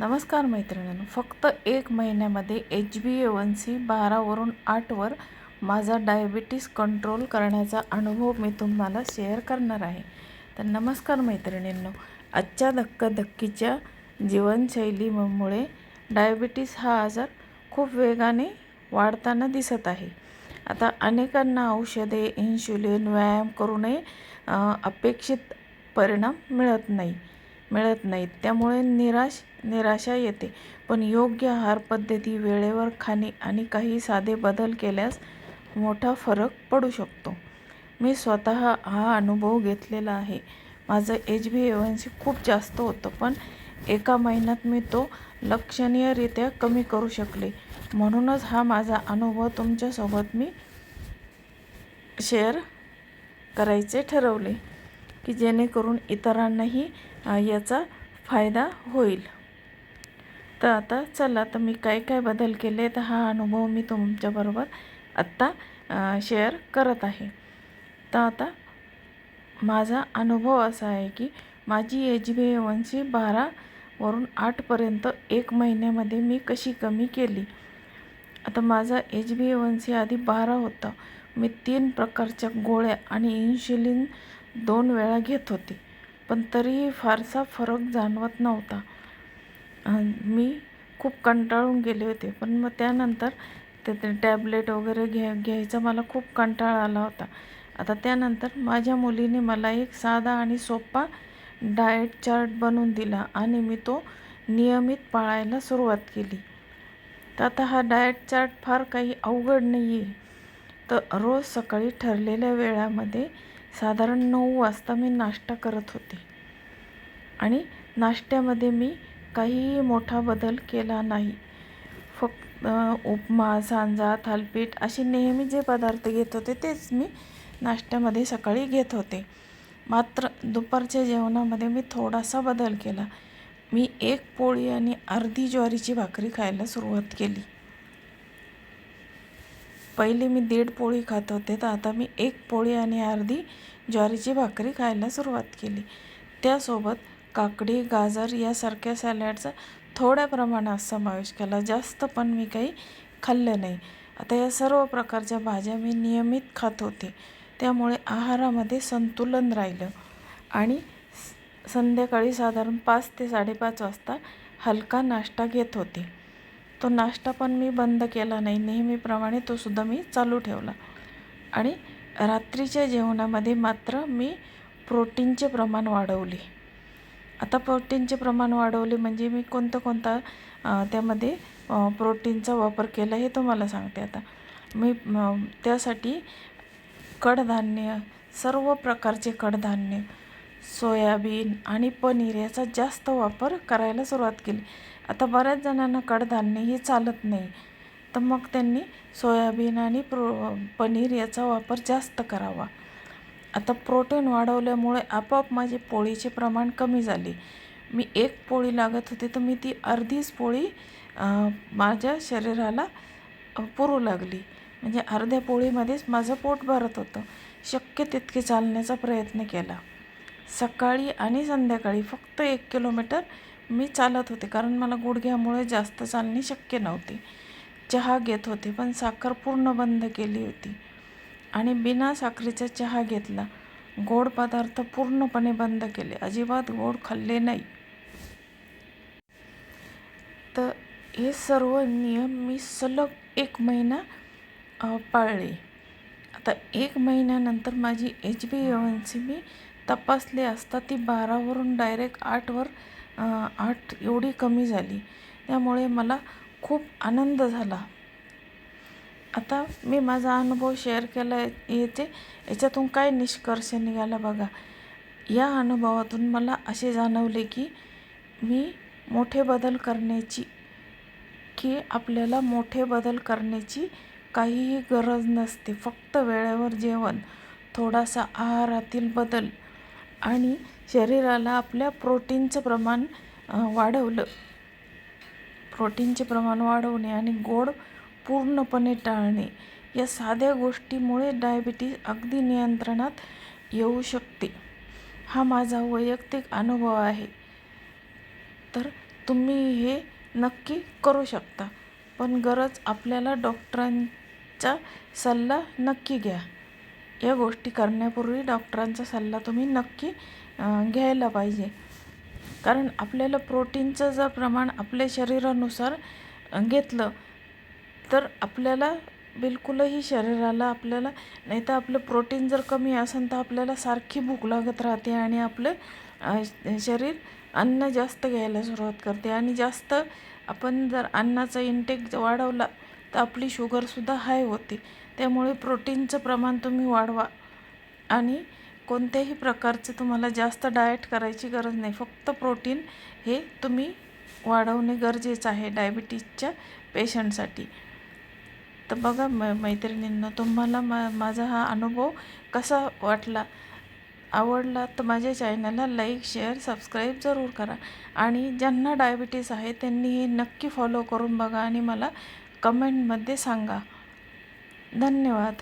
नमस्कार मैत्रिणींनो, फक्त 1 महिन्यामध्ये HbA1c 12वरून 8वर माझा डायबिटीस कंट्रोल करण्याचा अनुभव मी तुम्हाला शेअर करणार आहे. तर नमस्कार मैत्रिणींनो, आजच्या धक्काधक्कीच्या जीवनशैलीमुळे डायबिटीस हा आजार खूप वेगाने वाढताना दिसत आहे. आता अनेकांना औषधे, इन्शुलिन, व्यायाम करूनही अपेक्षित परिणाम मिळत नाहीत. त्यामुळे निराशा येते. पण योग्य आहार पद्धती, वेळेवर खाणे आणि काही साधे बदल केल्यास मोठा फरक पडू शकतो. मी स्वतः हा अनुभव घेतलेला आहे. माझं HbA1c खूप जास्त होतं, पण एका महिन्यात मी तो लक्षणीयरित्या कमी करू शकले. म्हणूनच हा माझा अनुभव तुमच्यासोबत मी शेअर करायचे ठरवले, की जेणेकरून इतरांनाही याचा फायदा होईल. तर आता चला, तर मी काय बदल केले, तर हा अनुभव मी तुमच्याबरोबर आत्ता शेअर करत आहे. तर आता माझा अनुभव असा आहे की माझी HbA1c 12वरून 8पर्यंत 1 महिन्यामध्ये मी कशी कमी केली. आता माझा HbA1c आधी 12 होता. मी 3 प्रकारच्या गोळ्या आणि इन्शुलिन 2 वेळा घेत होते, पण तरीही फारसा फरक जाणवत नव्हता. मी खूप कंटाळून गेले होते. पण मग त्यानंतर ते टॅबलेट वगैरे घ्यायचा मला खूप कंटाळा आला होता. आता त्यानंतर माझ्या मुलीने मला एक साधा आणि सोपा डाएट चार्ट बनवून दिला आणि मी तो नियमित पाळायला सुरुवात केली. तर आता हा डाएट चार्ट फार काही अवघड नाही आहे. तर रोज सकाळी ठरलेल्या वेळामध्ये साधारण 9 वाजता मी नाश्ता करत होते आणि नाश्त्यामध्ये मी काहीही मोठा बदल केला नाही. फक्त उपमा, सांजा, थालीपीठ असे नेहमी जे पदार्थ घेत होते तेच मी नाश्त्यामध्ये सकाळी घेत होते. मात्र दुपारच्या जेवणामध्ये मी थोडासा बदल केला. मी 1 पोळी आणि अर्धी ज्वारीची भाकरी खायला सुरुवात केली. पहिले मी 1.5 पोळी खात होते, तर आता मी 1 पोळी आणि अर्धी ज्वारीची भाकरी खायला सुरुवात केली. त्यासोबत काकडी, गाजर यासारख्या सॅलडचा थोड्या प्रमाणात समावेश केला. जास्त पण मी काही खाल्लं नाही. आता या सर्व प्रकारच्या भाज्या मी नियमित खात होते, त्यामुळे आहारामध्ये संतुलन राहिलं. आणि संध्याकाळी साधारण 5 ते 5:30 वाजता हलका नाश्ता घेत होते. तो नाश्ता पण मी बंद केला नाही, नेहमीप्रमाणे तो सुद्धा मी चालू ठेवला. आणि रात्रीच्या जेवणामध्ये मात्र मी प्रोटीनचे प्रमाण वाढवले. आता प्रोटीनचे प्रमाण वाढवले म्हणजे मी कोणता त्यामध्ये प्रोटीनचा वापर केला हे तुम्हाला सांगते. आता मी त्यासाठी कडधान्य, सर्व प्रकारचे कडधान्य, सोयाबीन आणि पनीर याचा जास्त वापर करायला सुरुवात केली. आता बऱ्याच जणांना कडधान्य हे चालत नाही, तर मग त्यांनी सोयाबीन आणि पनीर याचा वापर जास्त करावा. आता प्रोटीन वाढवल्यामुळे आपोआप माझे पोळीचे प्रमाण कमी झाले. मी 1 पोळी लागत होती, तर मी ती अर्धीच पोळी माझ्या शरीराला पुरू लागली. म्हणजे अर्ध्या पोळीमध्येच माझं पोट भरत होतं. शक्य तितके चालण्याचा प्रयत्न केला. सकाळी आणि संध्याकाळी फक्त 1 किलोमीटर मी चालत होते, कारण मला गुडघ्यामुळे जास्त चालणे शक्य नव्हते. चहा घेत होते, पण साखर पूर्ण बंद केली होती आणि बिना साखरेचा चहा घेतला. गोड पदार्थ पूर्णपणे बंद केले, अजिबात गोड खाल्ले नाही. तर हे सर्व नियम मी सलग 1 महिना पाळले. आता 1 महिन्यानंतर माझी HbA1c मी तपासले असता ती 12वरून डायरेक्ट 8 एवढी कमी झाली. त्यामुळे मला खूप आनंद झाला. आता मी माझा अनुभव शेअर केला याच्यातून काय निष्कर्ष निघाला बघा. या अनुभवातून मला असे जाणवले की आपल्याला मोठे बदल करण्याची काहीही गरज नसते. फक्त वेळेवर जेवण, थोडासा आहारातील बदल आणि शरीराला आपल्या प्रोटीनचे प्रमाण वाढवणे आणि गोड पूर्णपणे टाळणे, या साध्या गोष्टीमुळे डायबिटीस अगदी नियंत्रणात येऊ शकते. हा माझा वैयक्तिक अनुभव आहे. तर तुम्ही हे नक्की करू शकता. पण गरज आपल्याला डॉक्टरांचा सल्ला नक्की घ्या. या गोष्टी करण्यापूर्वी डॉक्टरांचा सल्ला तुम्ही नक्की घ्यायला पाहिजे. कारण आपल्याला प्रोटीनचं जर प्रमाण आपल्या शरीरानुसार घेतलं तर आपल्याला बिलकुलही शरीराला आपल्याला नाही तर आपलं प्रोटीन जर कमी असेल तर आपल्याला सारखी भूक लागत राहते आणि आपलं शरीर अन्न जास्त घ्यायला सुरुवात करते आणि जास्त आपण जर अन्नाचा इंटेक वाढवला तर आपली शुगरसुद्धा हाय होते. त्यामुळे प्रोटीनचं प्रमाण तुम्ही वाढवा आणि कोणत्याही प्रकारचं तुम्हाला जास्त डाएट करायची गरज नाही. फक्त प्रोटीन हे तुम्ही वाढवणे गरजेचं आहे डायबिटीजच्या पेशंटसाठी. तर बघा मैत्रिणींनो, तुम्हाला माझा हा अनुभव कसा वाटला, आवडला तर माझ्या चॅनलला लाईक, शेअर, सबस्क्राईब जरूर करा. आणि ज्यांना डायबिटीस आहे त्यांनी हे नक्की फॉलो करून बघा आणि मला कमेंटमध्ये सांगा. धन्यवाद.